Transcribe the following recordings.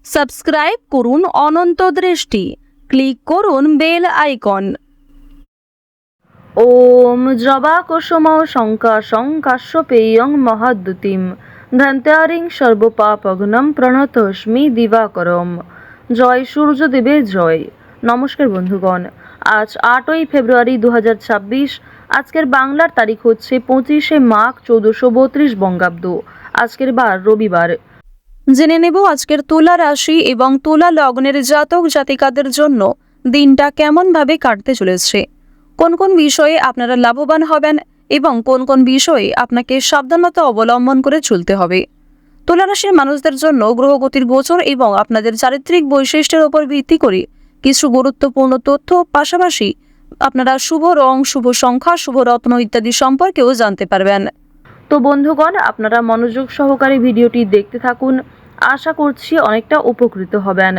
Subscribe করুন অনন্ত দৃষ্টি, click করুন বেল আইকন। ওম জবা কুসুম শঙ্কাশং কাশ্যপেয়ং মহাদ্যুতিম ধন্ত্যারিং সর্বপাপঘ্নম প্রণতস্মি দিবাকরম। জয় সূর্যদেবের জয়। নমস্কার বন্ধুগণ, আজ 8ই ফেব্রুয়ারি 2026। আজকের বাংলার তারিখ হচ্ছে 25শে মাঘ 1432 বঙ্গাব্দ। আজকের বার রবিবার। জেনে নেব আজকের তুলা রাশি এবং তুলা লগ্নের জাতক জাতিকাদের জন্য দিনটা কেমনভাবে কাটতে চলেছে, কোন কোন বিষয়ে আপনারা লাভবান হবেন এবং কোন কোন বিষয়ে আপনাকে সাবধানতা অবলম্বন করে চলতে হবে। তুলা রাশির মানুষদের জন্য গ্রহগতির গোচর এবং আপনাদের চারিত্রিক বৈশিষ্ট্যের উপর ভিত্তি করে কিছু গুরুত্বপূর্ণ তথ্য, পাশাপাশি আপনারা শুভ রং, শুভ সংখ্যা, শুভ রত্ন ইত্যাদি সম্পর্কেও জানতে পারবেন। তো বন্ধুগণ, আপনারা মনোযোগ সহকারে ভিডিওটি দেখতে থাকুন। আশা করছি অনেকটা উপকৃত হবেন।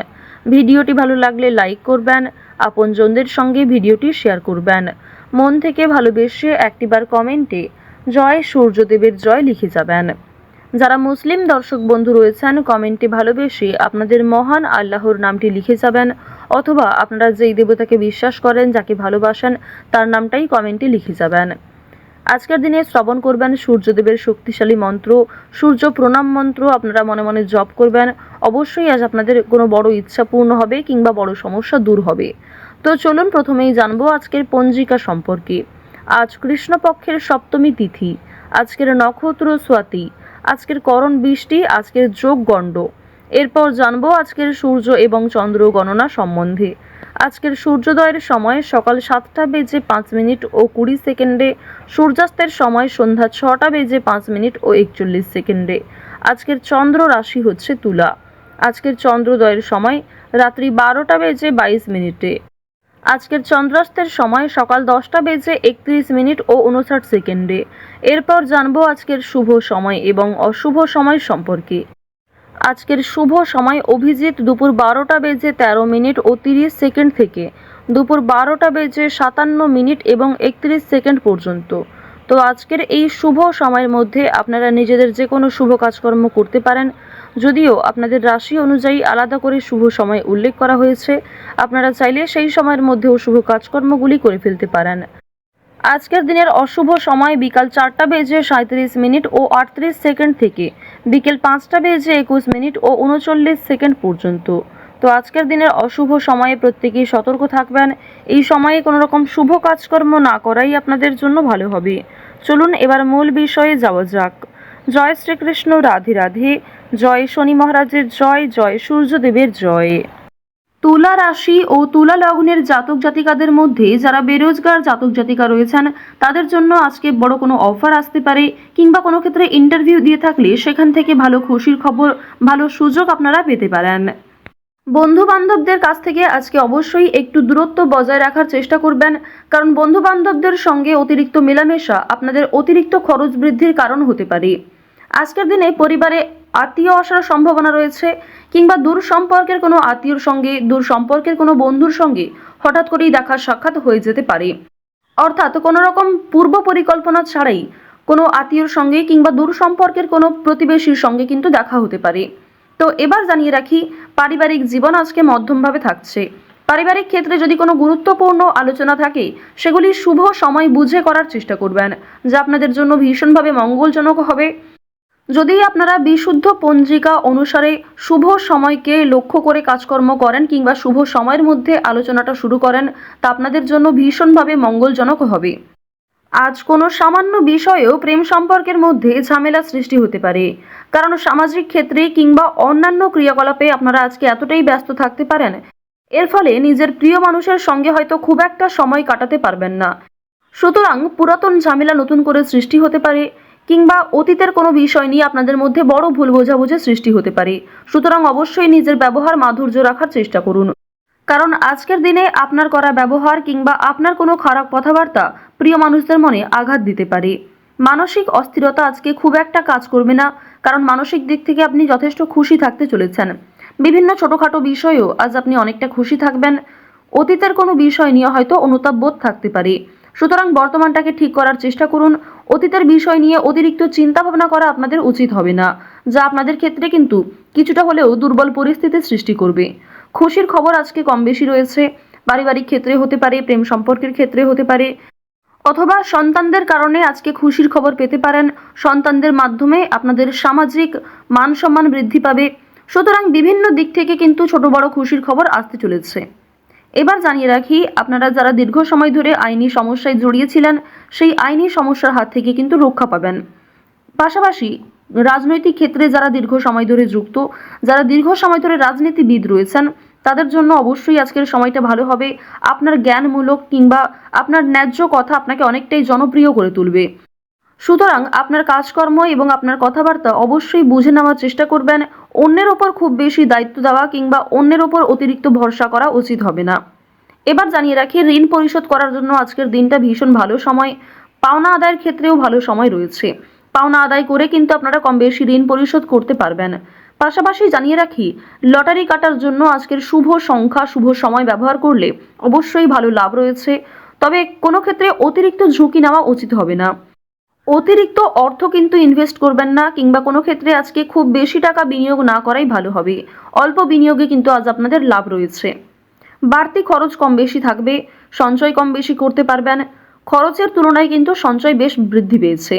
ভিডিওটি ভালো লাগলে লাইক করবেন, আপনজনদের সঙ্গে ভিডিওটি শেয়ার করবেন। মন থেকে ভালোবেসে একটিবার কমেন্টে জয় সূর্যদেবের জয় লিখে যাবেন। যারা মুসলিম দর্শক বন্ধু রয়েছেন, কমেন্টে ভালোবেসে আপনাদের মহান আল্লাহর নামটি লিখে যাবেন, অথবা আপনারা যেই দেবতাকে বিশ্বাস করেন, যাকে ভালোবাসেন, তার নামটাই কমেন্টে লিখে যাবেন। আজকের দিনে শ্রবণ করবেন সূর্যদেবের শক্তিশালী মন্ত্র, সূর্য প্রণাম মন্ত্র। আপনারা মনে মনে জপ করবেন। অবশ্যই আজ আপনাদের কোনো বড় ইচ্ছা পূর্ণ হবে কিংবা বড় সমস্যা দূর হবে। তো চলুন প্রথমেই জানবো আজকের পঞ্জিকা সম্পর্কে। আজ কৃষ্ণপক্ষের সপ্তমী তিথি, আজকের নক্ষত্র স্বাতি, আজকের করণ বৃষ্টি, আজকের যোগ গণ্ড। এরপর জানবো আজকের সূর্য এবং চন্দ্র গণনা সম্বন্ধে। আজকের সূর্যোদয়ের সময় সকাল 7:05 ও 20 সেকেন্ডে, সূর্যাস্তের সময় সন্ধ্যা 6:05 ও 41 সেকেন্ডে। আজকের চন্দ্র রাশি হচ্ছে তুলা। আজকের চন্দ্রোদয়ের সময় রাত্রি 12:22। আজকের চন্দ্রাস্তের সময় সকাল 10:31 ও 59 সেকেন্ডে। এরপর জানবো আজকের শুভ সময় এবং অশুভ সময় সম্পর্কে। আজকের শুভ সময় অভিজিৎ দুপুর 12:13 ও 30 সেকেন্ড থেকে দুপুর 12:57 এবং 31 সেকেন্ড পর্যন্ত। তো আজকের এই শুভ সময়ের মধ্যে আপনারা নিজেদের যে কোনো শুভ কাজকর্ম করতে পারেন। যদিও আপনাদের রাশি অনুযায়ী আলাদা করে শুভ সময় উল্লেখ করা হয়েছে, আপনারা চাইলে সেই সময়ের মধ্যেও শুভ কাজকর্মগুলি করে ফেলতে পারেন। আজকের দিনের অশুভ সময় বিকাল 4:37 ও 38 সেকেন্ড থেকে বিকেল 5:21 ও 39 সেকেন্ড পর্যন্ত। তো আজকের দিনের অশুভ সময়ে প্রত্যেকেই সতর্ক থাকবেন। এই সময়ে কোনো রকম শুভ কাজকর্ম না করাই আপনাদের জন্য ভালো হবে। চলুন এবার মূল বিষয়ে যাওয়া যাক। জয় শ্রীকৃষ্ণ, রাধে রাধে। জয় শনি মহারাজের জয়, জয় সূর্যদেবের জয়। তুলা রাশি ও তুলা লগ্নের জাতক জাতিকাদের মধ্যে যারা বেরোজগার জাতক জাতিকা রয়েছেন, তাদের জন্য আজকে বড় কোনো অফার আসতে পারে, কিংবা কোনো ক্ষেত্রে ইন্টারভিউ দিয়ে থাকলে সেখান থেকে ভালো খুশির খবর, ভালো সুযোগ আপনারা পেতে পারেন। বন্ধু বান্ধবদের কাছ থেকে আজকে অবশ্যই একটু দূরত্ব বজায় রাখার চেষ্টা করবেন, কারণ বন্ধু বান্ধবদের সঙ্গে অতিরিক্ত মেলামেশা আপনাদের অতিরিক্ত খরচ বৃদ্ধির কারণ হতে পারে। আজকের দিনে পরিবারে আত্মীয় আসার সম্ভাবনা রয়েছে, কিংবা দূর সম্পর্কের কোনো আত্মীয়র সঙ্গে, দূর সম্পর্কের কোনো বন্ধুর সঙ্গে হঠাৎ করেই দেখা সাক্ষাৎ হয়ে যেতে পারে। অর্থাৎ কোনো রকম পূর্ব পরিকল্পনা ছাড়াই কোনো আত্মীয়র সঙ্গে কিংবা দূর সম্পর্কের কোনো প্রতিবেশীর সঙ্গে কিন্তু দেখা হতে পারে। তো এবার জানিয়ে রাখি, পারিবারিক জীবন আজকে মধ্যমভাবে থাকছে। পারিবারিক ক্ষেত্রে যদি কোনো গুরুত্বপূর্ণ আলোচনা থাকে, সেগুলি শুভ সময় বুঝে করার চেষ্টা করবেন, যা আপনাদের জন্য ভীষণভাবে মঙ্গলজনক হবে। যদি আপনারা বিশুদ্ধ পঞ্জিকা অনুসারে শুভ সময়কে লক্ষ্য করে কাজকর্ম করেন কিংবা শুভ সময়ের মধ্যে আলোচনাটা শুরু করেন, তা আপনাদের জন্য ভীষণভাবে মঙ্গলজনক হবে। আজ কোনো সামান্য বিষয়েও প্রেম সম্পর্কের মধ্যে ঝামেলা সৃষ্টি হতে পারে, কারণ সামাজিক ক্ষেত্রে কিংবা অন্যান্য ক্রিয়াকলাপে আপনারা আজকে এতটাই ব্যস্ত থাকতে পারেন, এর ফলে নিজের প্রিয় মানুষের সঙ্গে হয়তো খুব একটা সময় কাটাতে পারবেন না। সুতরাং পুরাতন ঝামেলা নতুন করে সৃষ্টি হতে পারে, কিংবা অতীতের কোনো বিষয় নিয়ে আপনাদের মধ্যে বড় ভুল বোঝাবুঝি সৃষ্টি হতে পারে। সুতরাং অবশ্যই নিজের ব্যবহার মাধুর্য রাখার চেষ্টা করুন, কারণ আজকের দিনে আপনার করা ব্যবহার কিংবা আপনার কোনো খারাপ কথাবার্তা প্রিয় মানুষদের মনে আঘাত দিতে পারে। মানসিক অস্থিরতা আজকে খুব একটা কাজ করবে না, কারণ মানসিক দিক থেকে আপনি যথেষ্ট খুশি থাকতে চলেছেন। বিভিন্ন ছোটোখাটো বিষয়েও আজ আপনি অনেকটা খুশি থাকবেন। অতীতের কোনো বিষয় নিয়ে হয়তো অনুতাপ বোধ থাকতে পারে। সুতরাং বর্তমানটাকে ঠিক করার চেষ্টা করুন। অতীতের বিষয় নিয়ে অতিরিক্ত চিন্তা ভাবনা করা আপনাদের উচিত হবে না, যা আপনাদের ক্ষেত্রে কিন্তু কিছুটা হলেও দুর্বল পরিস্থিতির সৃষ্টি করবে। খুশির খবর আজকে কম বেশি রয়েছে। পারিবারিক ক্ষেত্রে হতে পারে, প্রেম সম্পর্কের ক্ষেত্রে হতে পারে, অথবা সন্তানদের কারণে আজকে খুশির খবর পেতে পারেন। সন্তানদের মাধ্যমে আপনাদের সামাজিক মান সম্মান বৃদ্ধি পাবে। সুতরাং বিভিন্ন দিক থেকে কিন্তু ছোট বড় খুশির খবর আসতে চলেছে। এবার জানিয়ে রাখি, আপনারা যারা দীর্ঘ সময় ধরে আইনি সমস্যায় জড়িয়েছিলেন, সেই আইনি সমস্যার হাত থেকে কিন্তু রক্ষা পাবেন। পাশাপাশি রাজনৈতিক ক্ষেত্রে যারা দীর্ঘ সময় ধরে যুক্ত, যারা দীর্ঘ সময় ধরে রাজনীতিবিদ রয়েছেন, তাদের জন্য অবশ্যই আজকের সময়টা ভালো হবে। আপনার জ্ঞানমূলক কিংবা আপনার ন্যায্য কথা আপনাকে অনেকটাই জনপ্রিয় করে তুলবে। সুতরাং আপনার কাজকর্ম এবং আপনার কথাবার্তা অবশ্যই বুঝে নেওয়ার চেষ্টা করবেন। অন্যের ওপর খুব বেশি দায়িত্ব দেওয়া কিংবা অন্যের ওপর অতিরিক্ত ভরসা করা উচিত হবে না। এবার জানিয়ে রাখি, ঋণ পরিশোধ করার জন্য আজকের দিনটা ভীষণ ভালো সময়। পাওনা আদায়ের ক্ষেত্রেও ভালো সময় রয়েছে। পাওনা আদায় করে কিন্তু আপনারা কম বেশি ঋণ পরিশোধ করতে পারবেন। পাশাপাশি জানিয়ে রাখি, লটারি কাটার জন্য আজকের শুভ সংখ্যা, শুভ সময় ব্যবহার করলে অবশ্যই ভালো লাভ রয়েছে। তবে কোনো ক্ষেত্রে অতিরিক্ত ঝুঁকি নেওয়া উচিত হবে না। অতিরিক্ত অর্থ কিন্তু ইনভেস্ট করবেন না, কিংবা কোনো ক্ষেত্রে আজকে খুব বেশি টাকা বিনিয়োগ না করাই ভালো হবে। অল্প বিনিয়োগে কিন্তু আজ আপনাদের লাভ রয়েছে। বাড়তি খরচ কম বেশি থাকবে, সঞ্চয় কম বেশি করতে পারবেন। খরচের তুলনায় কিন্তু সঞ্চয় বেশ বৃদ্ধি পেয়েছে।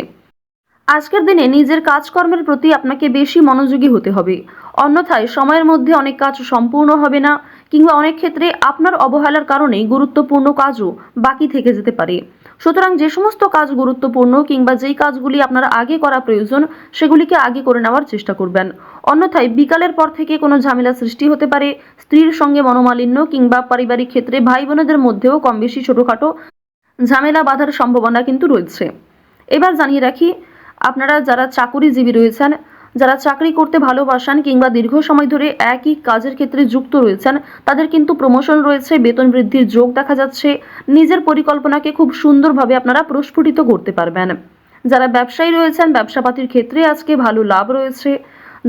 আজকের দিনে নিজের কাজকর্মের প্রতি আপনাকে বেশি মনোযোগী হতে হবে, অন্যথায় সময়ের মধ্যে অনেক কাজ সম্পূর্ণ হবে না, কিংবা অনেক ক্ষেত্রে আপনার অবহেলার কারণে গুরুত্বপূর্ণ কাজও বাকি থেকে যেতে পারে। সুতরাং যে সমস্ত কাজ গুরুত্বপূর্ণ কিংবা যেই কাজগুলি আপনার আগে করা প্রয়োজন, সেগুলিকে আগে করে নেওয়ার চেষ্টা করবেন। অন্যথায় বিকালের পর থেকে কোনো ঝামেলা সৃষ্টি হতে পারে। স্ত্রীর সঙ্গে মনোমালিন্য কিংবা পারিবারিক ক্ষেত্রে ভাই বোনেদের মধ্যেও কম বেশি ছোটোখাটো ঝামেলা বাঁধার সম্ভাবনা কিন্তু রয়েছে। এবার জানিয়ে রাখি, আপনারা যারা চাকুরিজীবী রয়েছেন, যারা চাকরি করতে ভালোবাসেন কিংবা দীর্ঘ সময় ধরে একই কাজের ক্ষেত্রে যুক্ত রয়েছেন, তাদের কিন্তু প্রমোশন রয়েছে, বেতন বৃদ্ধির যোগ দেখা যাচ্ছে। নিজের পরিকল্পনাকে খুব সুন্দরভাবে আপনারা প্রস্ফুটিত করতে পারবেন। যারা ব্যবসায়ী রয়েছেন, ব্যবসাপাতির ক্ষেত্রে আজকে ভালো লাভ রয়েছে।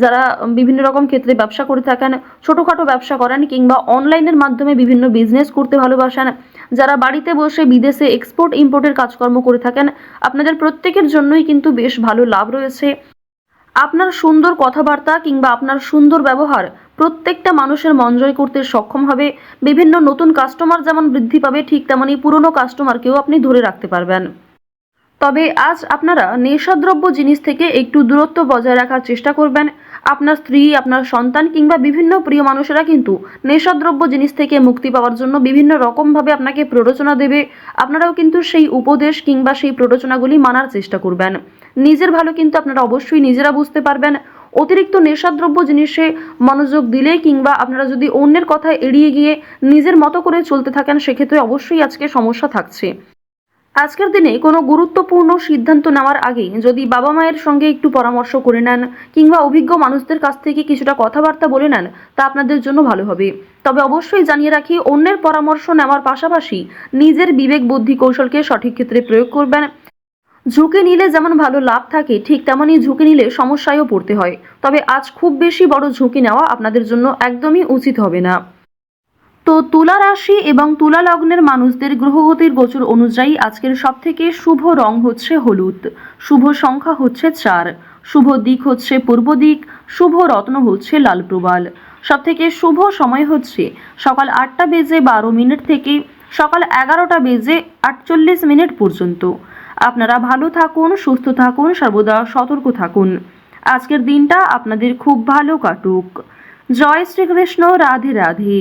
যারা বিভিন্ন রকম ক্ষেত্রে ব্যবসা করে থাকেন, ছোটোখাটো ব্যবসা করেন কিংবা অনলাইনের মাধ্যমে বিভিন্ন বিজনেস করতে ভালোবাসেন, যারা বাড়িতে বসে বিদেশে এক্সপোর্ট ইম্পোর্টের কাজকর্ম করে থাকেন, আপনাদের প্রত্যেকের জন্যই কিন্তু বেশ ভালো লাভ রয়েছে। আপনার সুন্দর কথাবার্তা কিংবা আপনার সুন্দর ব্যবহার প্রত্যেকটা মানুষের মন জয় করতে সক্ষম হবে। বিভিন্ন নতুন কাস্টমার যেমন বৃদ্ধি পাবে, ঠিক তেমনি পুরনো কাস্টমারকেও আপনি ধরে রাখতে পারবেন। তবে আজ আপনারা নেশাদ্রব্য জিনিস থেকে একটু দূরত্ব বজায় রাখার চেষ্টা করবেন। আপনার স্ত্রী, আপনার সন্তান কিংবা বিভিন্ন প্রিয় মানুষেরা কিন্তু নেশাদ্রব্য জিনিস থেকে মুক্তি পাওয়ার জন্য বিভিন্ন রকমভাবে আপনাকে প্ররোচনা দেবে। আপনারাও কিন্তু সেই উপদেশ কিংবা সেই প্ররোচনাগুলি মানার চেষ্টা করবেন। নিজের ভালো কিন্তু আপনারা অবশ্যই নিজেরা বুঝতে পারবেন। অতিরিক্ত নেশাদ্রব্য জিনিসে মনোযোগ দিলে কিংবা আপনারা যদি অন্যের কথা এড়িয়ে গিয়ে নিজের মতো করে চলতে থাকেন, সেক্ষেত্রে অবশ্যই আজকে সমস্যা থাকছে। আজকের দিনে কোনো গুরুত্বপূর্ণ সিদ্ধান্ত নেওয়ার আগে যদি বাবা মায়ের সঙ্গে একটু পরামর্শ করে নেন কিংবা অভিজ্ঞ মানুষদের কাছ থেকে কিছুটা কথাবার্তা বলে নেন, তা আপনাদের জন্য ভালো হবে। তবে অবশ্যই জানিয়ে রাখি, অন্যের পরামর্শ নেওয়ার পাশাপাশি নিজের বিবেক বুদ্ধি কৌশলকে সঠিক ক্ষেত্রে প্রয়োগ করবেন। ঝুঁকি নিলে যেমন ভালো লাভ থাকে, ঠিক তেমনই ঝুঁকি নিলে সমস্যায়ও পড়তে হয়। তবে আজ খুব বেশি বড় ঝুঁকি নেওয়া আপনাদের জন্য একদমই উচিত হবে না। তো তুলা রাশি এবং তুলা লগ্নের মানুষদের গ্রহগতির গোচর অনুযায়ী আজকের সবথেকে শুভ রং হচ্ছে হলুদ, শুভ সংখ্যা হচ্ছে 4, শুভ দিক হচ্ছে পূর্ব দিক, শুভ রত্ন হচ্ছে লাল প্রবাল। সবথেকে শুভ সময় হচ্ছে সকাল 8:12 থেকে সকাল 11:48 পর্যন্ত। আপনারা ভালো থাকুন, সুস্থ থাকুন, সর্বদা সতর্ক থাকুন। আজকের দিনটা আপনাদের খুব ভালো কাটুক। জয় শ্রীকৃষ্ণ। রাধে রাধে।